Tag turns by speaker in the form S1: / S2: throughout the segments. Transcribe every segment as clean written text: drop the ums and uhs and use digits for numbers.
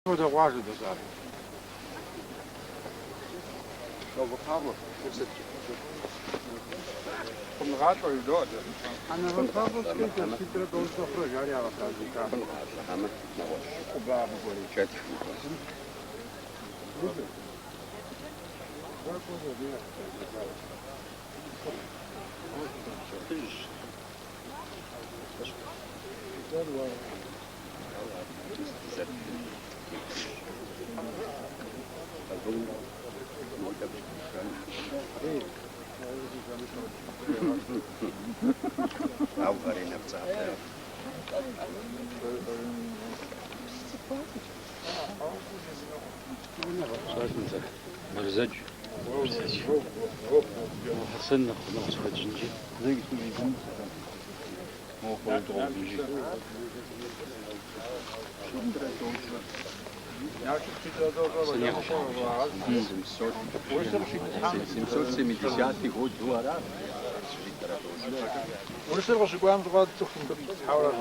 S1: Wordt er waar dus daar. Zo wat hebben we? Kom de raad voor je door. En dan wat hebben we? Kijk, ziet er ook zo terug. Ja, wat gaat die kaart? Op waar voor die chat.
S2: مرزج حسن ناخذ جنجي زي كده مو خالد جنجي
S1: Ja, ik zit er ook wel in ولسه باش قام تقعد تخدم تحاول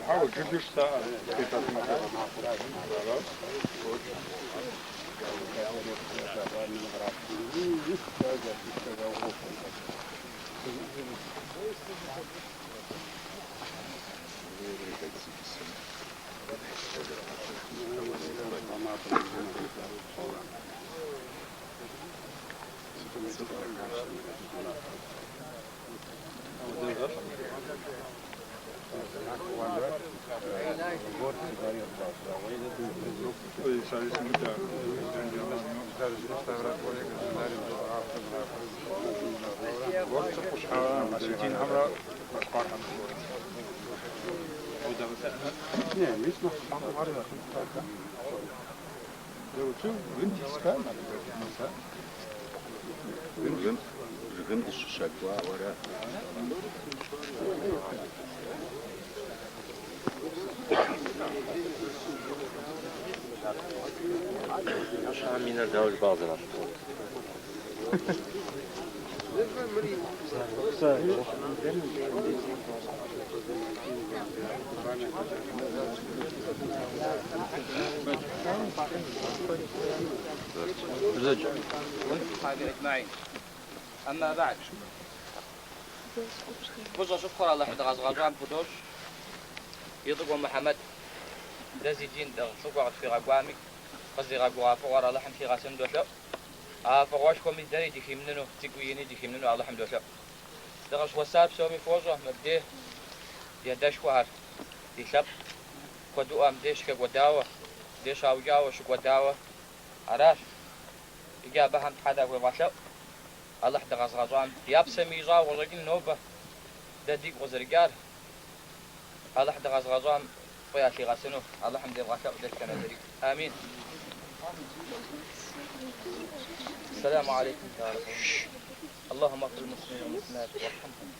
S1: حاول تجيب ساعة Nee, niet nog harder. Er wordt zo windjes schuim.
S2: Wind is شكوى ولا أشعر من الدول بعض الأشخاص
S3: أجمعين. أما بعد بوزا شكرا الله حد غزغزان بدوش يضرب محمد دزي دين دغ سقعد في غقوامي قصدي غقوا فوار الله حم في غاسم دوشو فواش كومي داري دي خيمنو تقويني دي خيمنو الله حمد دوشو دغش وساب سومي فوزا مبديه دي داش وهر دي شب كدو ام ديش كوداوه ديش اوجاوه شو كوداوه عراش إجابة هم حدا وباشا الله حدا غزغزان يابس ميزا ورجل نوبة دديك وزرجال الله حدا غزغزان فيا شي غسنو الله حمد الغشاء ودك كان ذري آمين. السلام عليكم يا رب. اللهم اغفر المسلمين والمسلمات وارحمهم.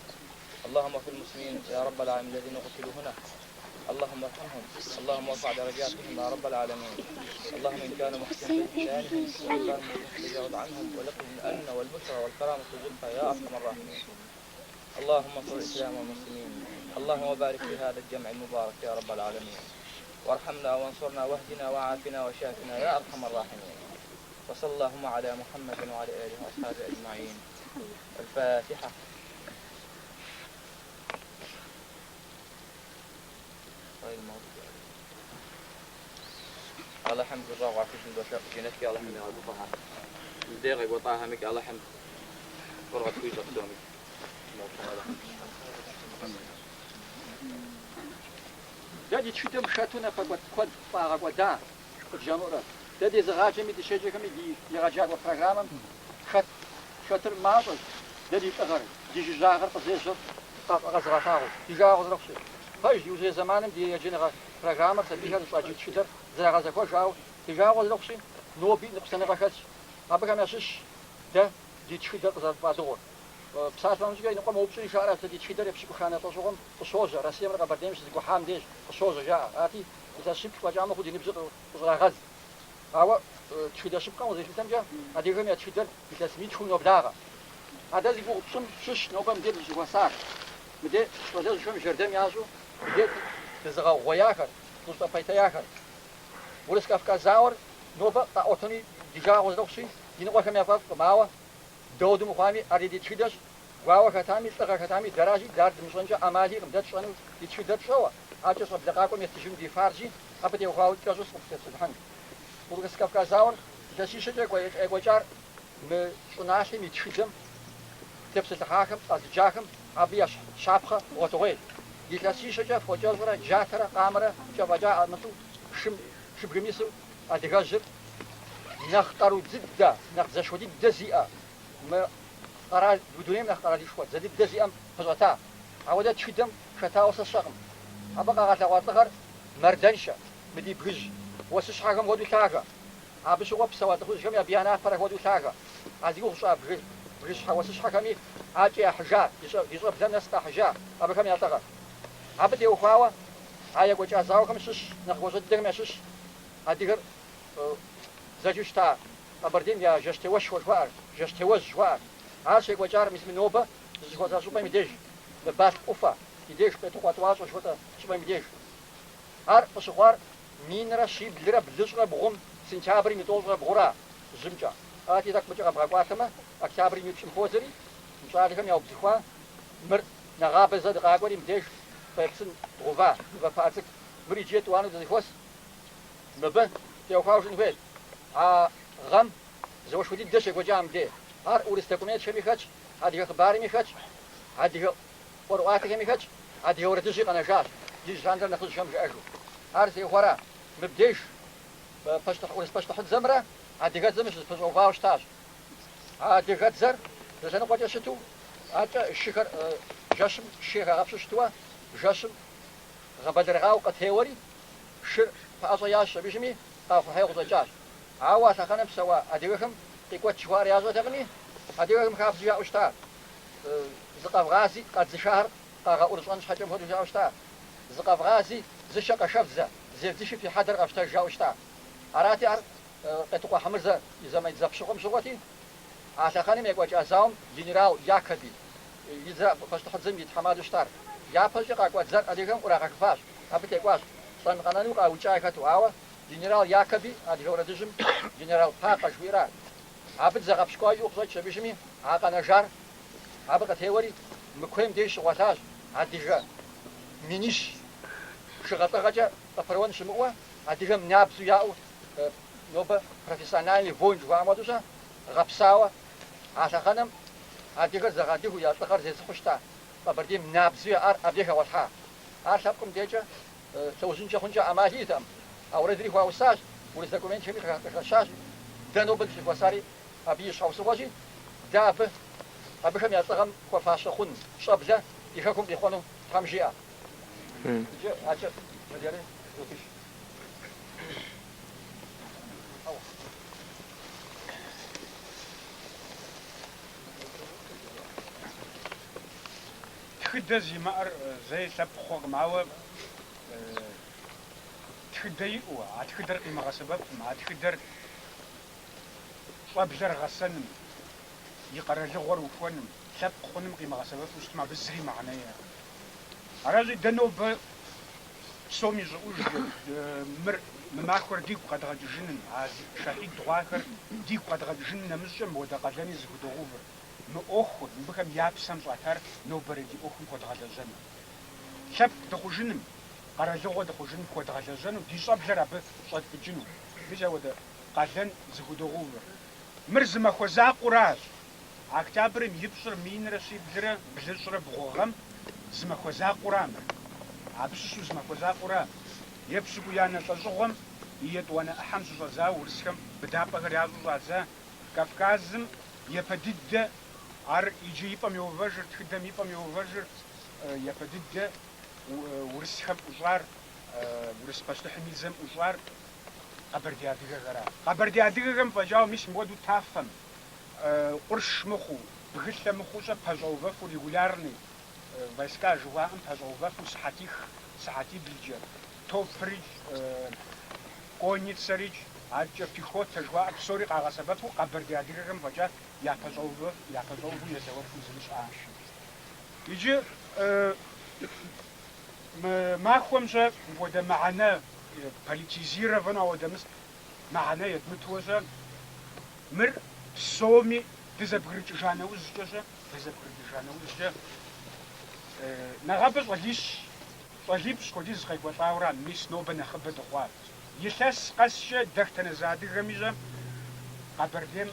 S3: اللهم اغفر المسلمين يا رب العالمين الذين قتلوا هنا. اللهم ارحمهم. اللهم ارفع درجاتهم يا رب العالمين. اللهم ان كانوا محسنين في شانهم وان كانوا تجاوز عنهم ولقهم الامن والبشرى والكرامه والزلفى يا ارحم الراحمين. اللهم انصر الاسلام والمسلمين. اللهم بارك في هذا الجمع المبارك يا رب العالمين. وارحمنا وانصرنا واهدنا وعافنا وشافنا يا ارحم الراحمين. وصلى اللهم على محمد وعلى اله واصحابه اجمعين. الفاتحه. الله حمد الله وعافيك من دوشة جنتك الله حمد الله بطاها مديرك وطاها مك الله حمد فرغت كويس أقدامي
S4: دادي تشتم شاتونا فقط كود فارغ ودا جامورة دادي زغاجة ميدي شجع كمي دي يراجع وبرنامج شاتر ماطل دادي أغر دي جاغر قصير غزرة فاغو دي جاغر رخصي هاي يوزي زمانم دي يجينا برنامج تبيها نصاجي تشتر زغازة كوجاو دي جاغر رخصي نوبي نقصنا غشاش أبغى نشش ده دي تشتر قصار بادور بساعات ما مزجاي نقوم وبسوني شعرات دي تشتر يفشكو خانة تصوغم قصوزة رسيم رقا برديمش دي قحام ديش قصوزة جاء آتي إذا شبك وجامه خودي نبزق غز أو تشتر شبكا وزي شبتم جا أديهم يا تشتر بتسميت شو نبداغا هذا زي بو بسم شش نوبم دير جواسار مدي وده شو مجردم يازو مدي تزغى غوياكر توستا بايتاياكر ورس كافكاز زاور نوبا أوتوني ديجا وزدوسي ينقل كم يفعل معه دودو مقامي أريد تشيدش واو كتامي تلقى كتامي دراجي دار دمشونجا أمالي رمدت شانو يتشيدت شوا أجلس بدقاقم يستجون دي فارجي أبدي وخاوي كازوس مفتسد ورس كافكاز زاور دشي شجع كويجار مشوناشي ميتشيدم تبص الحاكم أزجاكم أبيش شابخة وتوي يتلاشي شجع فوجل ورا جاترا قامرة شبجا مثل شبرميسو أدغاجر نختارو زدة نخزش ودي دزيئة ما قرار بدوني نختار دي شوات زدي دزيئة فزوتا عودة تشدم شتا وسشقم أبقى قاتل واتغر مردنشة مدي برج وسش حاجم ودو تاغا أبش واب سوات خوش كم يبيانا فرق ودو تاغا أزيو شاب برج وسش حاجمي أجي حجار يصب زنست حجار أبقى كم يتغر أبدي وخاوة هاي وجه زاو كم شش نخوش الدم شش أدير زجوجتا أبردين يا جشتوش وشوار جشتوش شوار عاشق وجار مثل نوبة زجوجتا شو بيمديش بباس أوفا يديش بتوقع واش وشوتا شو بيمديش هار بشوار مين رشيب لرب لجرا بغم سنتابري متوزرا بغرا زمجا آتي ذاك بجرا بغاقواتما أكتابري ميبشم خوزري مشاركم يا بزخوا مر نغاب زاد غاقوري مديش بيبسن غوفا وفاتك مريجيت وانو زخوس نبه يوخاوش نفيد غم زوج ودي دشك وجام دي هار ورستكميت شبي خش هذه اخباري مي خش هذه ورقاتك مي خش هذه ورتجي انا جاش دي جاندر ناخذ شمس اجو هار سي خورا مبديش باش تحط زمره هذه قد زمش باش وفاوش تاج هذه قد زر زين قد شتو هذا الشكر جشم الشيخ غابش شتوا جشم غبدرغاو قتهوري شر فاصياش بيشمي قاف هيغ زجاج عوا سخنم سوا أديكم تقوت شوار يازو تغني أديكم خاف جاء أشتا زقاف غازي قد زشهر قاغا أرزان شحجم هدو جاء أشتا زقاف غازي زشق شفزة زيفتش في حدر أشتا جاء أشتا أراتي أر قتقوا حمرزة إذا ما يتزبشقهم شغوتي عسخنم يقوت أزاوم جنرال ياكبي إذا فاشتحت زم يتحماد أشتار يا فاشق أقوت زر أديكم أراغ كفاش أبتي قواش صان قنانو قاوچاي كتو عوا جنرال ياكبي هذا هو ردجم جنرال باقة شويرة عبد زغب شكاي وخزاي شبيشمي عاقنا جار عبد تهوري مكويم ديش واتاج عديجا مينيش شغطة غجا تفروان شموه عديجا منابسو ياو نوبة بروفيسيونالي فونج وعمدوشا غبساوة عسا خنم عديجا زغاديه يا تخر زي سخشتا فبردي منابسو يا أبديها واتها عسابكم ديجا توزنجا خنجا أماهيتم أوردري هو أوساج ولسدكمين شبي خشاش دانو بدش وساري أبي شاوس واجي دابه أبيهم يطلعهم كفاش خون شابزة يخاكم بيخونوا تامجيا. أجا مديره روكيش.
S1: تخدز يمار زي سب خوق معه تخدي وعتخدر قيمة غسبب مع تخدر وابزر غسن يقرر جغور وفن سب خونم قيمة غسبب وستما بزري معناه أرازي دنوب سومي زوج مر مماخر ديك قد غجنن عاز شهيد دواخر ديك قد غجنن مزجم ودا قدني زغدوغوفر نأخذ بكم يابسم زاتر نوبردي أخذ قد غجن شب دخوجنم قرازو دخوجن قد غجن دي صاب جرب صد بجنو بيجا ودا قدن زغدوغوفر مرز ما خوزا قراز اكتابر يبصر مين رسي بزر بزر بغوغم زما خوزا قرامر عبسو زما خوزا قرام يبسو يانا تزغم يد وانا احمس زا ورسكم بدابا غرياز زا كافكازم يفدد ار يجي يبم يوفجر تخدم يبم يوفجر يفدد ورسكم وزار ورس باستحميزم وزار قبر دياديغا غرا قبر دياديغا فجاو مش مودو تافم قرش مخو بغل مخوشا بازوفا فو ريغولارني واسكا جوان بازوفا فو ساعتي بلجر تو فريج كونيت سريج عجا بيخوت تجوا بسوري قاغا سببو قبر دياديغا فجا يا بازوفا يزور فو زمش عاش يجي махуэмжэ уэдэ мыхьэнэ политизировану ауэдэ мыхьэнэ едмытыуэжэ мыр псоми дызэбгрыкӏыжа нэужькӏэжэ нэгъабэ щӏалипщ хуэдиз къекӏуэлӏауэ мис нобэ нэхъыбэ дыхъуат. Илъэс къэскӏэ дахтэнэзэ адыгэми Къэбэрдейм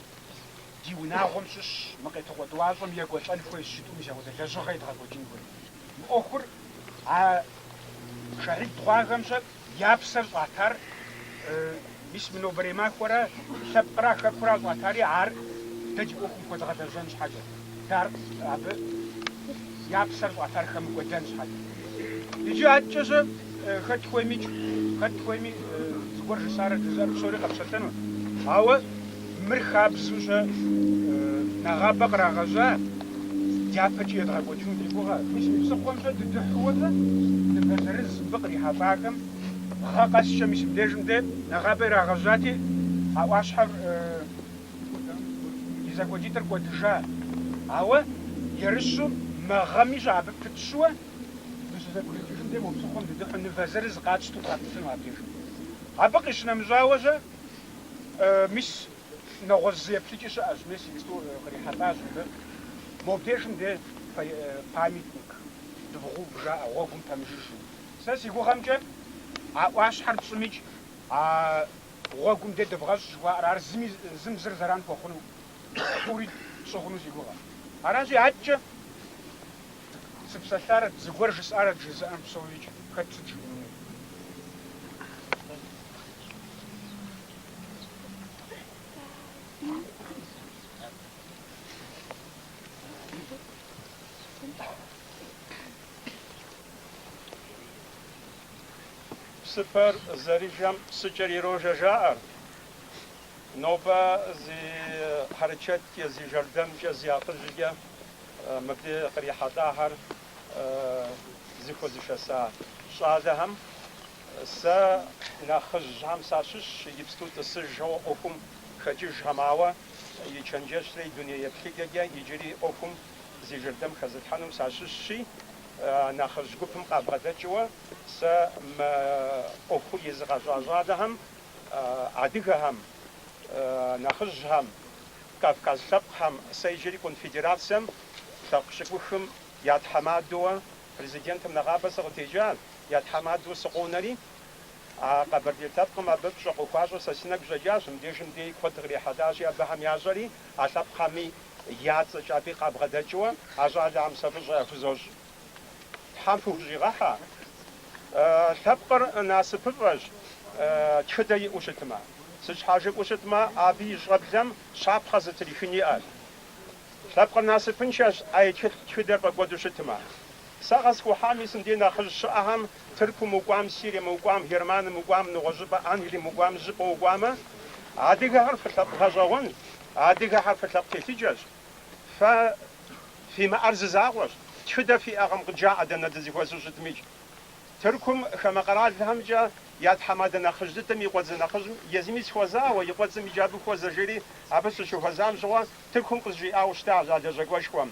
S1: ди унагъуэм щыщ мы къетыгъуэ тӏуащӏэм екӏуэлӏэн хуейщ щытӏум мис апхуэдэ лэжьыгъэ едгъэкӏуэкӏын хуей. Мы ӏуэхур а шэрит хъуахэмкӏэ я псэр щӏатар мис мы нобэрей махуэрэ лъэпкъра хэкура щӏатари ар дэ ди ӏуэхум хуэдгъэлэжьэн щхьэкӏэ. Дар абы я псэр щӏатар хэмыкӏуэдэн щхьэкӏэ. Иджы адэкӏэщӏэ хэт хуейми зыгуэр жысарэ дызэр псори къэпсэлъэну. Ауэ мыр хабзэущӏэ нэгъабэ кърагъэжьа дяпэкӏэ едгъэкӏуэкӏыну ди гугъэ. Мис мы псыхъуэмчӏэ дыдыхьууэ ныбэ зырыз мыбы кърихьэлӏахэм гъэ къэскӏэ мис мыбдежым де нэгъабэ ирагъэжьати а ӏуащхьэр и зэкӏуэкӏитӏыр кӏуэдыжа. Ауэ ерыщу мэгъэми щӏэ абы пытщууэ зэкӏуэкӏыжым де мо псыхъуэм дыдыхьу нывэ зырыз къатщту бгъэпыфыну абдежым. Абы къищынэмыщӏауэжьэ мис нэгъуэщӏ зеплъыкӏи щыӏэщ, мис иджыпсту кърихьэлӏащ мыбы. Мобдежым де памятник дывгъув жаӏэ, гъуэгум пэмыжыжу. Сэ си гугъэмкӏэ а ӏуащхьэр пщӏымикӏ, а гъуэгум де дывгъэщӏ жыхуаӏэр ар зым зыр зэран хуэхъуну, тӏури щыгъуну си гугъэ. Аращи адэкӏэ сыпсэлъарэ зыгуэр жысӏарэ жызыӏэм псоуичӏ хэт сыт жыӏэну.
S5: Псыпэр зэрыжэм псыкӏэр ирожэ жаӏэр. Нобэ зи хьэрычэткӏэ, зи жэрдэмкӏэ, зи акъыжькӏэ мыбдей кърихьэлӏахэр зыхуэзышэса щӏалэхэм сэ нэхъыжьхэм сащыщ, иджыпсту тӏысыжауэ ӏуэхум хэкӏыжхэм, ауэ и чэнджэщрэ и дуней еплъыкӏэкӏэ иджыри ӏуэхум зи жэрдэм хэзытхьэнум сащыщщи, нэхъыжь гупым къабгъэдэкӏыуэ сэ ӏуэхур езыгъэщӏа щӏалэхэм, адыгэхэм, нэхъыжьхэм, Кавказ лъэпкъхэм, сэ иджыри конфедерацием лъэпкъ щыкӏухым я тхьэмадэуэ президентым нэгъабэ сыкъытеджащ, я тхьэмадэу сыкъонэри, а Къэбэрдей лъэпкъым абы пщӏэ къыхуащӏэ сэ сынэгу щӏэджащ, мыбдежым дей куэд кърихьэлӏащи, абыхэм ящӏэри, а лъэпкъхэми я цӏэкӏэ абы къабгъэдэкӏыуэ а щӏалэхэм сэ фӏыщӏэ яхузощӏ. Тхьэм фыхущӏигъэхьэ. Лъэпкъыр насыпыфӏэщ, тхыдэ иӏэу щытмэ. Сыщхьэжыпӏэу щытмэ, абы и щӏэблэм щапхъэ зытрихын иӏэщ. Лъэпкъыр насыпыншэщ, ӏей тхыдэр фӏэкӏуэду щытмэ. Сэ къэскӏухьам мис мыбдей нэхъыжь щыӏэхэм, Тыркум укӏуам, Сирием укӏуам, Германием укӏуам, Ныгъуэжьыпӏэ Англием укӏуам жьыпӏэ укӏуамэ, адыгэхэр фылъэпкъ гъэщӏэгъуэнщ, адыгэхэр фылъэпкъ телъыджэщ. Фэ фи мыӏэр зызакъуэщ, тхыдэ фиӏэкъым къыджаӏэ дэнэ дызыхуэсу щытмикӏ. Тыркум хамэ къэралхэмкӏэ я тхьэмадэ нэхъыжь дыдэм и къуэдзэ нэхъыжьым езыми схуэзауэ, и къуэдзэм иджабы хуэзэжри, абы щыщыхуэзам щыгъуэ Тыркум къызжиӏауэ щытащ а лэжьэкӏуэшхуэм.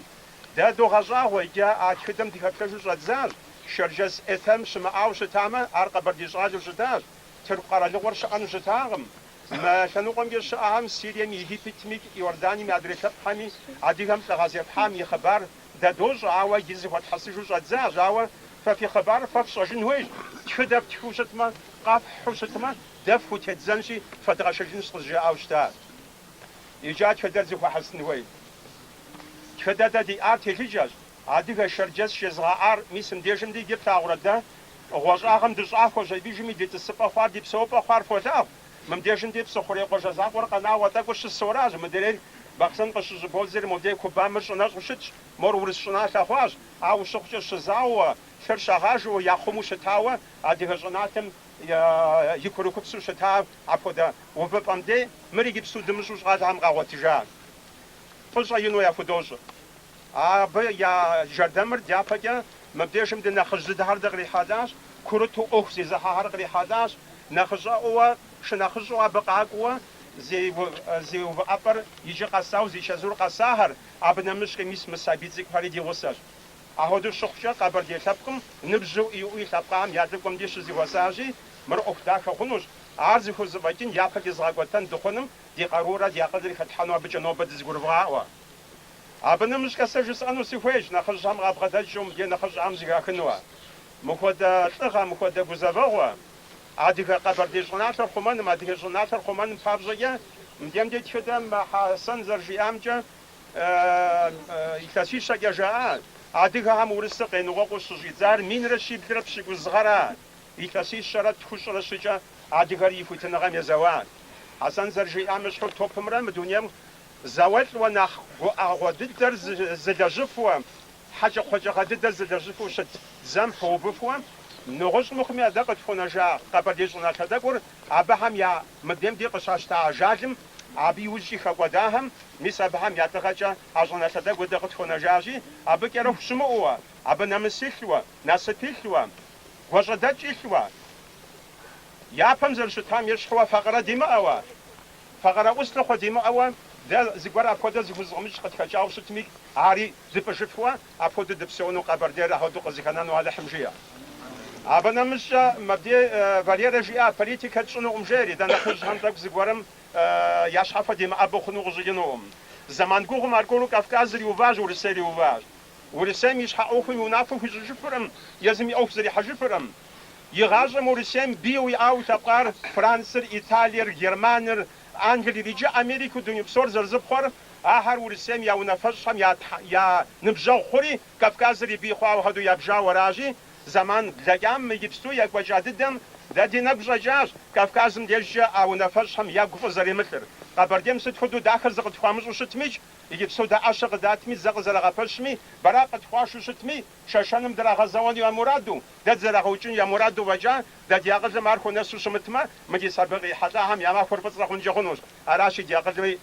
S5: Дэ догъэщӏагъуэ, иджы а тхыдэм дыхэплъэжу щӏэдзащ. Шэрджэс ӏейтэм щымыӏауэ щытамэ, ар Къэбэрдей щӏалэу щытащ. Тырку къэралыгъуэр щыӏэну щытакъым. Мы лъэныкъуэмкӏэ щыӏэхэм Сирием, Египетми, Иорданием, адрей лъэпкъхэми, адыгэм лӏы гъэзефхьам и хъыбар дэ дощӏэ, ауэ и зыхуэтхьэсыжу щӏэдзащ, ауэ фэ фи хъыбар фэ фщӏэжын хуейщ. Тхыдэ птхыу щытмэ, къэфхьу щытмэ, дэ фхутедзэнщи, фэдгъэщэжынщ къызжиӏауэ щытащ. Иджы тхыдэр зыхуэхьэлсын хуей. Тхыдэ дэ диӏар телъыджэщ. Адыгэ шэрджэс щезгъэӏар мис мыбдежым ди плъагъурэ дэ гъуэщӏагъым дыщӏа хуэжьэбижми ди тӏысыпӏэ хъуар, ди псэупӏэ хъуар фолъагъу. Мыбдежым ди псыхъурей къуажэ закъуэр къэнауэ тӏэкӏуу щысоращ. Мыдрей Бахъсэн къыщыщӏыбодзэри мобдей Кубаныр щӏынэщӏу щытщ, мор урыс щӏыналъэ хъуащ. Ауэ щыхъукӏэ щызауэ, лъыр щагъажэуэ, яхъуму щытауэ, адыгэ щӏыналъэм и курыкупсу щыта апхуэдэ увыпӏэм дей мыр иджыпсту дымыщӏу щӏалэхэм къагъуэтыжащ. Фӏыщӏэ ину яхудощӏы. Абы я жэрдэмыр дяпэкӏэ мыбдежым ди нэхъыжь зыдыхьэр дыкърихьэлӏащ, курыту ӏуэху зезыхьэхьэр кърихьэлӏащ. Нэхъыжьӏэӏуэ, шынэхъыжьу абы къакӏуэ, зи увыӏэпӏэр иджы къэсауэ, зи чэзур къэсахэр, абы нэмыщӏкӏэ мис мы сабий цӏыкӏухэри ди гъусэщ. أهودو شخصية قبر دي لبقم نبجو إيوي لبقام يادقم دي شزي وساجي مر أختاك خنوش عارزي خزباكين يابا دي زغاقوتان دخونم دي قرورة دي قدري ختحانوا بجنوبة دي زغربغاوا أبنا مش كسجس أنو سيخويش نخرج هم غابغداجهم دي نخرج عم زغاقنوا مخودا تغا مخودا بزابغوا عادي قبر دي جناتر خمان ما دي جناتر خمان فابزيا مديم دي تخدم حسن زرجي أمجا يكاسي شاقيا جاء عادي هم ورسق نوغو سجيزار مين رشي بدرب شيكو زغرا يكاسي شرط خوش رشيجا عادي غري فوتنا غام يزوان حسن زرجي أمش حو توب مرام دنيا زوال ونخ غوددر زدجفوا حاجة خوجة غددر زدجفوا شد زم حوبفوا نغش مخمي دقت فنجا قبل يجونا تدقر أبهم يا مدام دي قشاش تاع جاجم أبي وجهي خقوداهم مس أبهم يا تغجا أجونا تدقر دقت فنجاجي أبك يروح شموه أب نمسيلوا ناستيلوا وجدتيلوا يا بمزر شتام يشحوا فقرة دماء فقرة وصل خدماء ده زغور أبدا زغمش قد كجاو شتمي عاري زبشفوا أبدا دبسونو قبر دير هادو قزكنا نو هذا حمجية أبنا مش مبدأ فاليرا جاء بوليتيكا شنو أمجري ده نخرج هم تك زغورم يشحف دماء أبو خنو غزينوم زمان قوم ماركولو كافكاز ريوفاج ورسالي ريوفاج ورسام يشحقوا في منافق في جفرم يزم يأوفزري حجفرم يغازم ورسام بيوي أو تبقار فرنسا إيطاليا جرمانيا أنجلي رجع أمريكا دنيا بصور زرزب خور آخر ورسام يا ونفسهم يا نبجاو خوري كافكاز ريبيخوا وهادو يبجاو وراجي زمان دجام يجبستو يا وجاددم دادي نبجا جاش كافكازم ديجا أو نفسهم يا قفو زري مثل قبرديم ستخدو داخل زغت خامس وشتميج يجبستو دا عشق داتمي زغ زرغا فشمي براقت خواش وشتمي شاشانم درا غزوان يا مرادو داد زرغا وچن يا مرادو وجا داد ياغز مارخو نسو شمتما مجي سابقي حدا هم يا ما خربت رخون جخونوس اراشي دياغل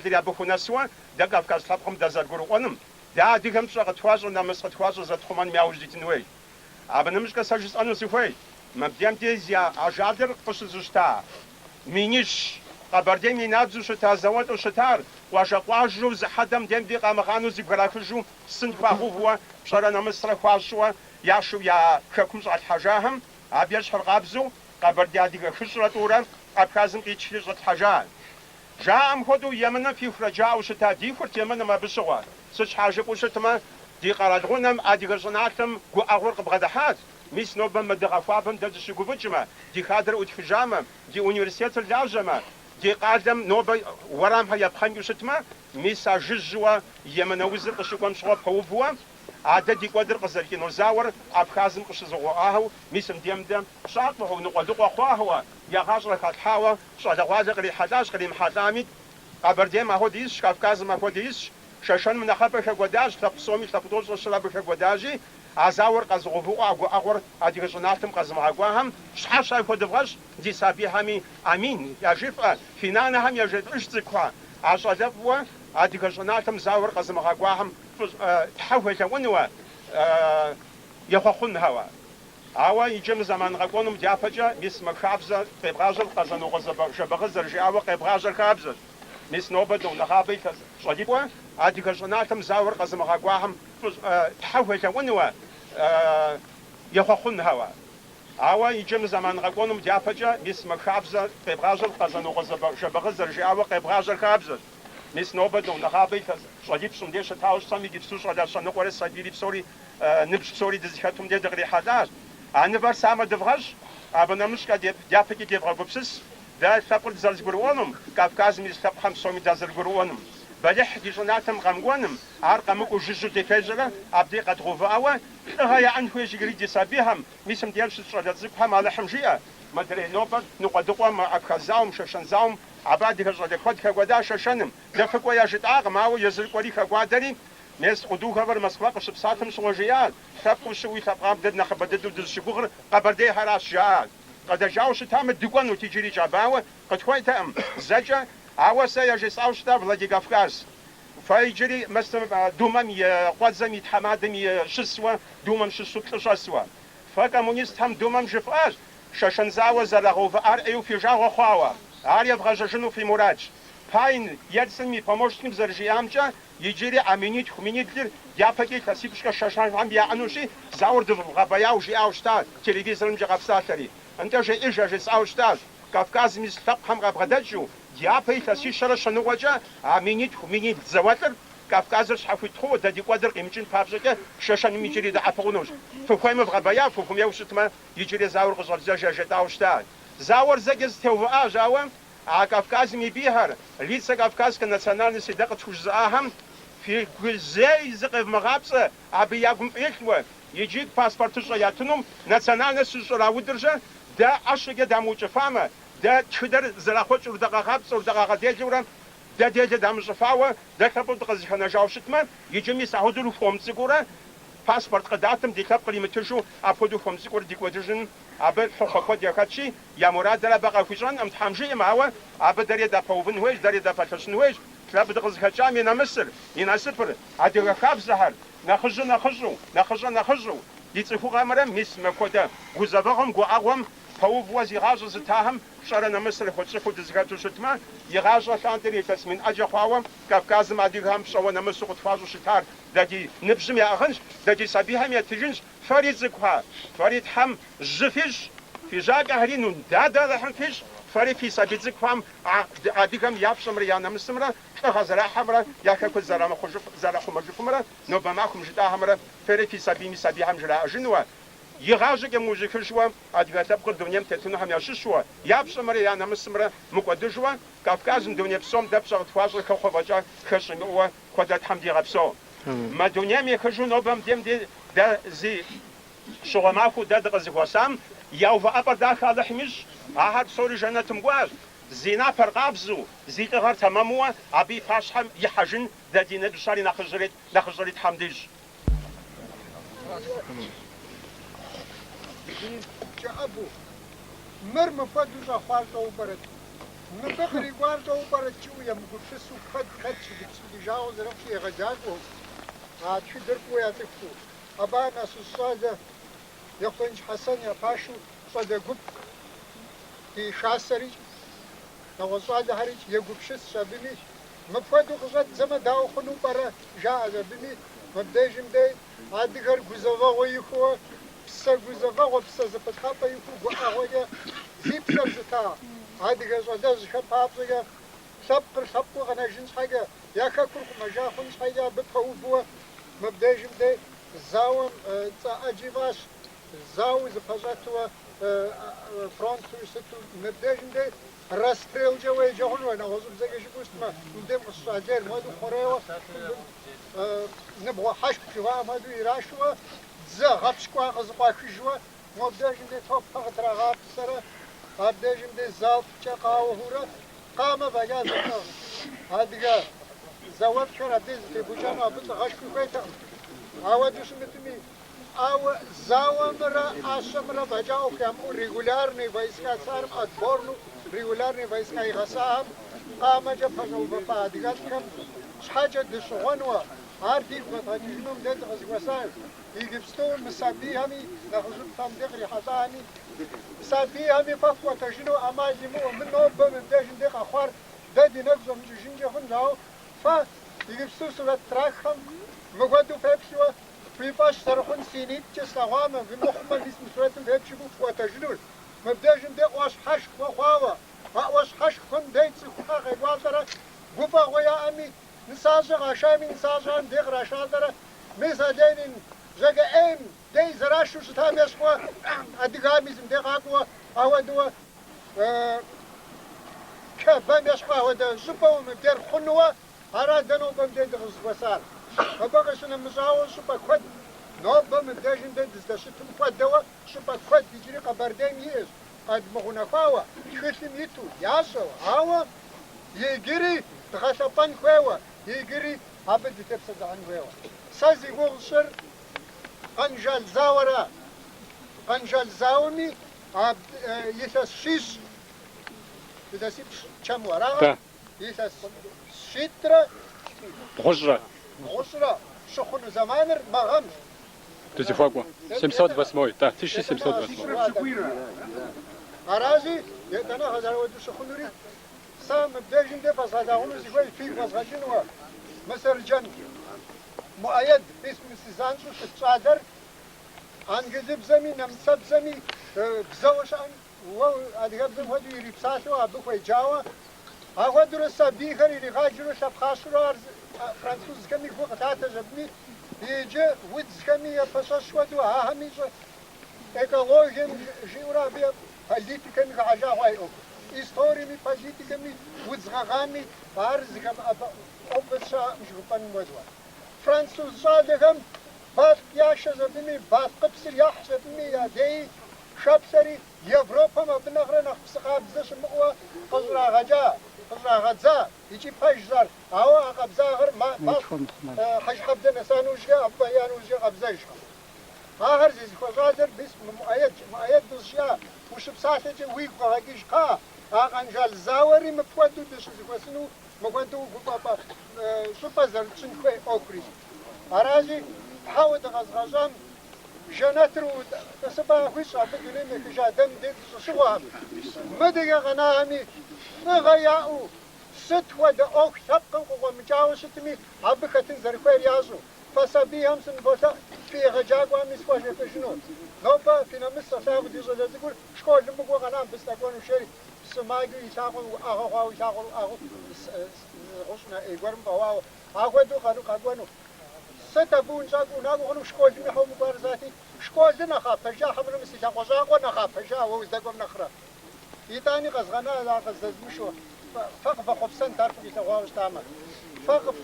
S5: يا بخو نسوا دا كافكاز خابخم دا زرغرو قنم دا ديغم شغت خواش ونمس خواش زت خمان مياوجديتنوي أبنا مش كساجس أنو سيفوي مبدأ تيزيا أجادر قصصتا مينيش قبردين ينادزو شتا زوات وشتار وشقواجو زحدم دم دي قامخانو زيقراكجو سنفا هو شرانا مصر خواشوا ياشو يا ككمش على حاجاهم أبيش حرقابزو قبرديا ديك خشرة ورا أبكازم قيتشلش الحاجات جاء خدو يمنا في خرجا وشتا دي فرت يمنا ما بشوا سش حاجة وشتما دي قرادغونم أديك جناتم قو أغرق بغدحات ميس نوبا مدغفابم دادش قوبجما دي خادر وتفجامم دي أونيفرسيت الجاجما دي قادم نوبا ورامها يبخن يشتما ميسا جزوا يمنوزر قشقوم شغب هوبوا عدد دي قدر قزركي نوزاور أبخازم قشزغو آهو ميسم ديمدم شاقبه نقدق وخواهو يا غاجر كاتحاوة شادغوازق لي حداش قليم حدامي قبرديم أهو ديش كافكازم أهو ديش شاشان من خبرك قداش تقصومي تقدوش شلابك قداجي عزاور قزغوبو أغور أديك جناتم قزمعقواهم شحال شايفو دفغش دي سابي همي أمين يجيب فينانا هم يجيب اشتكوا عشادفوا أديك جناتم زاور قزمعقواهم تحوه ونوا يخوخون هوا أوا يجمع زمان غقونم ديافجا ميس مخابزة قبغاجر قزنو غزبا شبغزر جاوا قبغاجر خابزة ميس نوبدو نخابي شاديبوا أديك جناتم زاور قزمعقواهم تحوه ونوا يخوخون هوا أوا يجمع زمان غقونم ديافجا ميس مخابزة قبغاجر قزنو غزبا شبغزر جاوا قبغاجر خابزة ميس نوبدو نخابي شاديب سمديش تاوش سامي جبسوش غدا شنقوري ساديري بسوري نبش بسوري دزيخاتهم دي دغري حداش أنا بار سامة دفغش أبنا مش كده ديافكي ديفغا ببسس ده ثقل زلز قروانم كافكاز ميز ثقل سومي دازل قروانم بلح دي جناتم غمقوانم عرقمك وجزو دي فجرة أبدي قد غفاوة هيا عنه يجري دي سابيهم ميسم ديالش تشرد زبهم على حمجية مدري نوبر نقدقوا مع أبخازاوم ششنزاوم عبادي هجرد خود كقودا ششنم دفقوا يجد آغم أو يزل قولي كقوادري ناس قدوها بر مسخوا قشب ساتم شوجيال ثقوا شوي ثقام ددنا خبددو دز شبغر قبردي هراس جال قد جاوش تام الدقون وتجري جاباوة قد خوي تام زجا عوسا يجس أوشتا بلادي قفقاز فيجري مثلا دومم يقوزم يتحمادم يشسوا دومم شسوا كشسوا فكمونيست هم دومم جفاز ششنزاوة زرغوف أر أيو في جاغو خواوا عار يبغى جنو في مراج Пайн Ельцин помощником заржиямча, ежели аменит хуменитлер, я пакет хасипшка шашанам я ануши, заурдов габая уже аушта, телевизором жагапсатари. Анта же ижа же аушта, Кавказ мистак хам габгададжу, я пакет хасишара шануаджа, аменит хуменит заватер, Кавказ шафитху, да диквадр имчин папжаке, шашан мичери да апонуш. Фухайма габая, фухумя ушитма, ежели заур гзалза жажета аушта. Заур загез тева жауам, а Кавказ мибихар, лица кавказской национальности дакат хужзаахам, في جزء زقف مغابسة أبي يقوم إخوة يجيك باسبورتش ياتنوم ناسيونال سوشيال ودرجة ده أشجع دموج فامة ده تقدر زلاخوش ودقة غابسة ودقة ديجورم ده دموج فاوة ده كابل تقصي خنا جاوشتمان يجي مساعدوا فهم سكورة باسبورت قداتم ديكاب قليم تجو أبودو فهم سكورة ديكودرجن أبد حقوق ديكاتشي يا مراد دلا بقى فيجان أم تحمجي معه أبد دري دا فوفن ويش دري دا فتشن ويش تلاب دقز خشام ينامسر يناسبر عدي خاب زهر نخجو يتصفو غامرة مس مكودا غزبهم غاغوم فوف وزي غاز زتاهم شارنا مصر خصفو دزغاتو شتما يغاز شانتري تسمين اجا خواوم كافكاز ما ديغام شوانا مصر خطفازو شتار دادي نبجم يا اغنش دادي صبيهم يا تجنش فريد زكوا فريد حم زفيش في جاك اهلين دادا لحن فيش فريد في سبيزك فام عديكم يافشمر يا نمسمرا غزرا حمرا يا كل زرا ما خجف زرا خمجفمرا نو بماكم جدا حمرا فريد في سبيهم جرا جنوا يغاجك موجك شوا ادغا تبقى الدنيا تتنو هم يششوا يافشمر يا نمسمرا مقدجوا كافكاز الدنيا بسوم دبشغ تفاجر خخواجا خشنوا خدات حمدي غبسو ما دنيا مي خجو نو بم دم دي دا زي شغماكو دادغ زغوسام ياو أبر داخل حمش أحد صور جنة مقاش زينا فرقابزو زيت غير تماموا أبي فاشهم يحجن ذا دينا بشاري نخجرت حمديج
S6: أبو مر مفادو زخوار تو برد نبغي غوار تو برد شو يا مقصسو خد شو جاو زرفي غجاكو عاد شو دركو يا تكفو أبا ناس الصادة يقولنش حسن يا باشو صادة قب في شاسري لو صادة هريج يقب شس شابينيش مفادو غزات زما داو خنو برا جاء زبيني مبداجم داي عاد غير غزوا ويخو بس غزوا وبس زبطخابا يخو غاويا زيب زبطا عاد غير صادة شبابزيا سبقو غنا جنس حاجة يا كاكرك مجا خنس حاجة بتخوفوا مبداجم داي زاوم أجيباش زاو زفازاتوا فرانسو ستو مبداجم داي راستريل جوي جهنو أنا غزب زي جبوست ما ندم الصادر ما دو خريوة نبغى حشك شوا ما دو يراشوا زا غبشكوا غزقوا كجوا مبداجم داي توب فقط رغاب سرا مبداجم داي زالف شقاو هورا قام بجا زكا هادقا زواب شرا ديز في بوجانا بس غشكو كويتا أو دشمتني أو زاومرا أشمرا بجاو كم ريغولارني فايسكا سارم أدبورنو ريغولارني فايسكا يغسام قام جا فجو بفادقات كم شحاجة دشغنوا عارفين فتاجينهم ديت غزوسان يجبستون مسابي همي نخزوب تام دغري حزاني مسابي همي ففوا تجنو أما يمو منو بمداجن دق أخوار دادي نفسه مجوجين خنجاو فا يجبستو سوى تراخم مقدو فيبشوا في باش سرخون سينيت جسلاوامة في مخمة باسم سواتم فيبشوا وتجنول مبداجن دق واش حشك وخواوا واش حشك خن ديت سخوخا غيقوال ترى قفا غويا أمي نساجا غشامي نساجا دق راشال ترى ميسا دينين زكا ايم دي زراشو ستام يسخوا ادقاميزم دق اقوا اودوا كبام يسخوا اودا زبا ومبدر خنوا أرادنو بمدد غزوسار فبقشنا مزاول شبا كود نوبا مبداجن دد دشتم كود دوا شبا كود يجري قبردين يز قد مغنا فاوا خشم يتو ياسو هوا يجري تخشبان كوا يجري عبد تبسد عن كوا سازي غوغشر انجل زاورا انجل زاومي عبد يتسشيش يتسيب كم ورا يتس شترة
S7: غجرة
S6: شخون زمانر ما غمش
S7: تزفاقوا 708 تا 1708
S6: أراضي يتنا هزار ودو شخونوري سام بداجن ده فصاد أقول زي في فصادين و مصر جن مؤيد اسم سيزان شو تصادر عن جذب زمين نمسب زمين بزوج عن وأديك بزوج هدي ريبسات وأبوك جاوا أخو درس بيخر اللي غاجرو شاب خاشرار فرانسوز كمي فوق تاتا جبني يجي ودز كمي فصاص ودو ها هميش إيكولوجيم جيورا بيا فالديتي كمي غاجا واي أوك إستوري مي فالديتي كمي ودز غامي بارز كم أبشا مش غبان مودوا فرانسوز صادقم بات ياش زبني بات قبسر ياح زبني يا دي شابسري يوروبا ما بنغرا نخبس قابزش مقوى قزرا غجا قزرا غزا يجي باجزار أو قبزا غير ما حج حبدنا سانوجا أبا يانوجا قبزاجا آخر زي خزادر باسم مؤيد دوشيا وش بساتج ويق غاجيش قا أنجال زاوري مفودو دش زي مقدو بابا سوبازر تشنكوي أوكري أراجي حاول غزغزام جناترو تسبا خوش عبدالله مكجا دم ديك سوام مدقا غنامي نغياو ست ود اوك سبقا ومجاو ستمي عبكتن زرفير يازو فسابي همسن بوتا في غجاقوا مسواش يفشنو نوبا فينا مصر ساقو ديزو لازقول شكول لمقوا غنام بستاقونو شيري سماقو يساقو اغو يساقو اغو غصنا ايقورم بواو اغو دو خانو قاقوانو ستبون ساقو ناقو غنو شكول دمي حو مبارزاتي شكول دنا خاف فجا حمل مسي تاقوزاقو نخاف فجا ووزدقوم نخرا يتاني غزغنا لا غزدمشو فقف خبسن تعرفوا يتغاوش تعمل فقف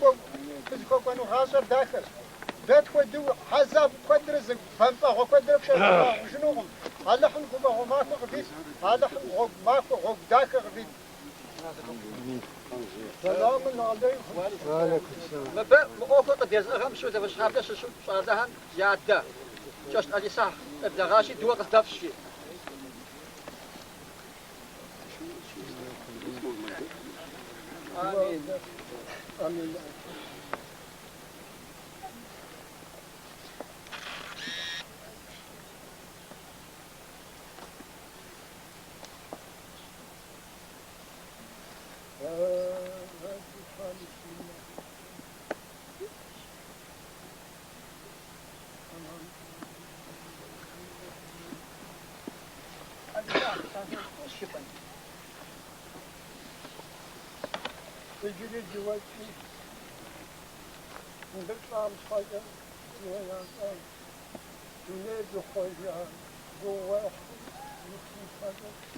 S6: كذكو كانوا غاصر داخل بيت خدو حزاب قدر زق فانطا قدر بشر شنوهم على حنكم هو ماكو غبيت على حن ماكو غب داخل غبيت سلام عليكم وعليكم السلام
S4: ما أوفق ديز أهم شو ده شو شو صادهم يعدا جست علي صح الدغاشي دوا قدفش فيه آمين آمين
S6: يجري جواتي ندفع مصايا يا زان ينادي خويا جوا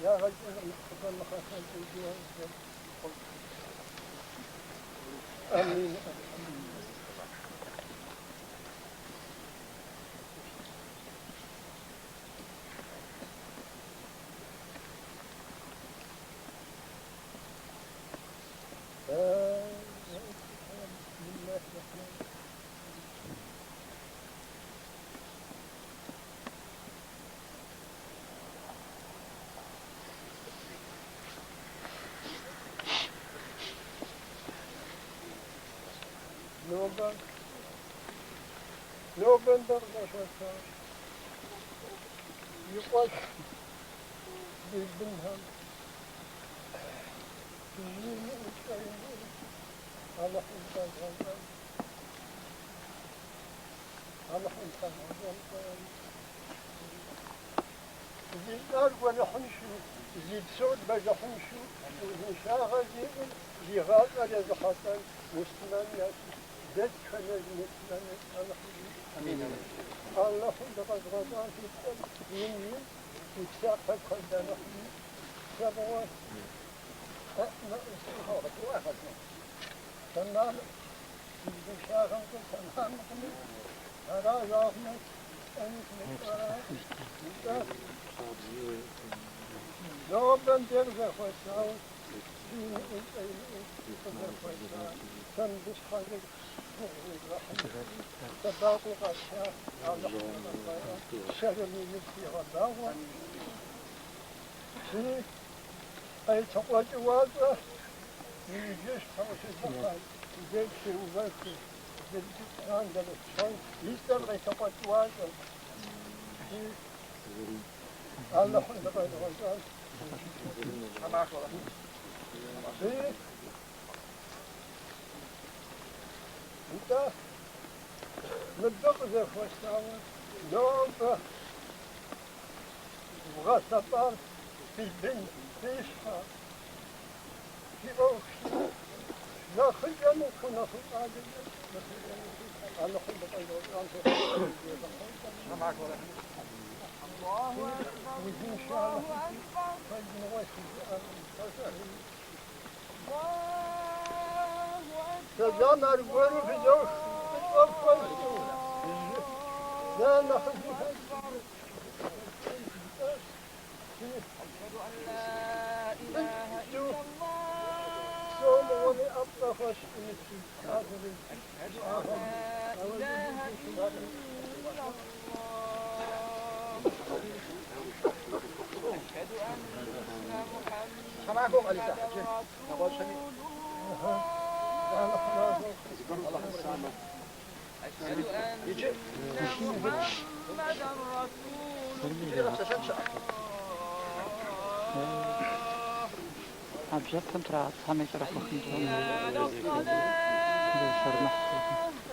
S6: يا رجل نحفظ المخاخل الجوال امين نوبن درجة شوكار يقول ببنهم على حنطان غزال على حنطان غزال زيد نار ولا حنشو زيد سود بجا حنشو ونشاغ زيد جيغاز على زحسن مسلمان ياسي بيت خلال مسلمان الله الله لقد غزال في السلم يمين يتساقف خلدنا سبوات تمام بشاغم تمام هذا يوم لو بندر زخوتاو كم بس حاجة تباقي قشة على شغل يمشي غداوة في أي تقوى جوازه يجيش توسي بخال يجيش وبكي يجيش عندنا الشيء يستر تقوى جوازه الله حلقة الغزال انت مدق ذا خوشتاوة نوم وغسطار في بنت في إشحار في أوكس ناخذ جنو كنا في القادم أنا خذ بطيء معك ولا الله إن شاء الله سجانا الغوري في جوش لا ناخذ أشهد أن لا إله إلا الله صوم ولأطفش أشهد أن لا إله إلا الله أشهد أن محمدا رسول الله أشهد أن محمدا رسول
S8: عبجتهم ترى صامت رحمة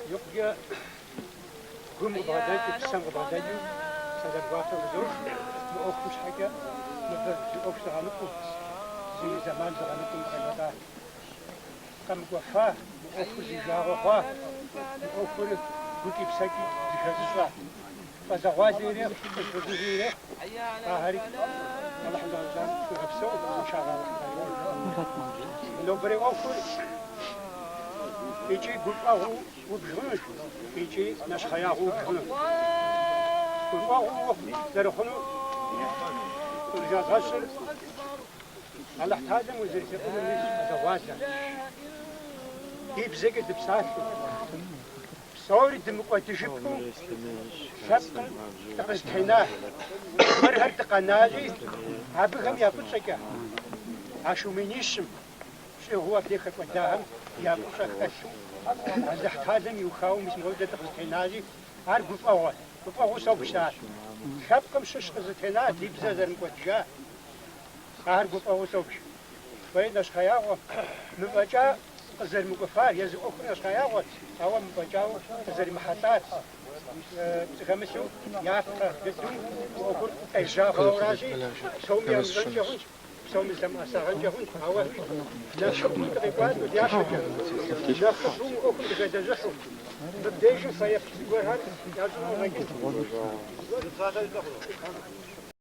S5: يبقى قوم غداك تسمع غداك سلام وافر زوج ما أخوش حاجة نقدر أخوش غانكم زي زمان زغانكم غدا كم وفاة أخوش جاروها أخوش بكي بسكي جهازوا فزواجيره فزوجيره هاري الحمد لله تغفسوا إن شاء الله لو بري أخوش يجي قلقاه وبجهنش يجي نشخياه وبجهنش قلقاه درخنو ورجال غسل على احتاجم وزير تقول الناس زواجا يبزق بساعته صوري دمك وتجيبكم شبكا تقستيناه مرهر تقناجي عبهم ياكل شكا عشو منيشم شو هو بديك قدام ياكل شكا عند احتاجم يخاوم اسمه ده تقستيناجي عارف بفاوه صوب بشار شبكم شش قزتيناه يبزا زرم وتجاه عارف بفاوه صوب وين اشخياغو مبجا زر مقفار يزو أخرى أشخياغو أو مبجاو زر محطات تخمسو يافقة جدو وأخر إجاغ أوراجي سوم يمزن جهون سوم زماسا جهون أو لا شكو تقيقات ودياشة لا خصوم أخر جدا جحو بديش صيف تقول هذا يازو غير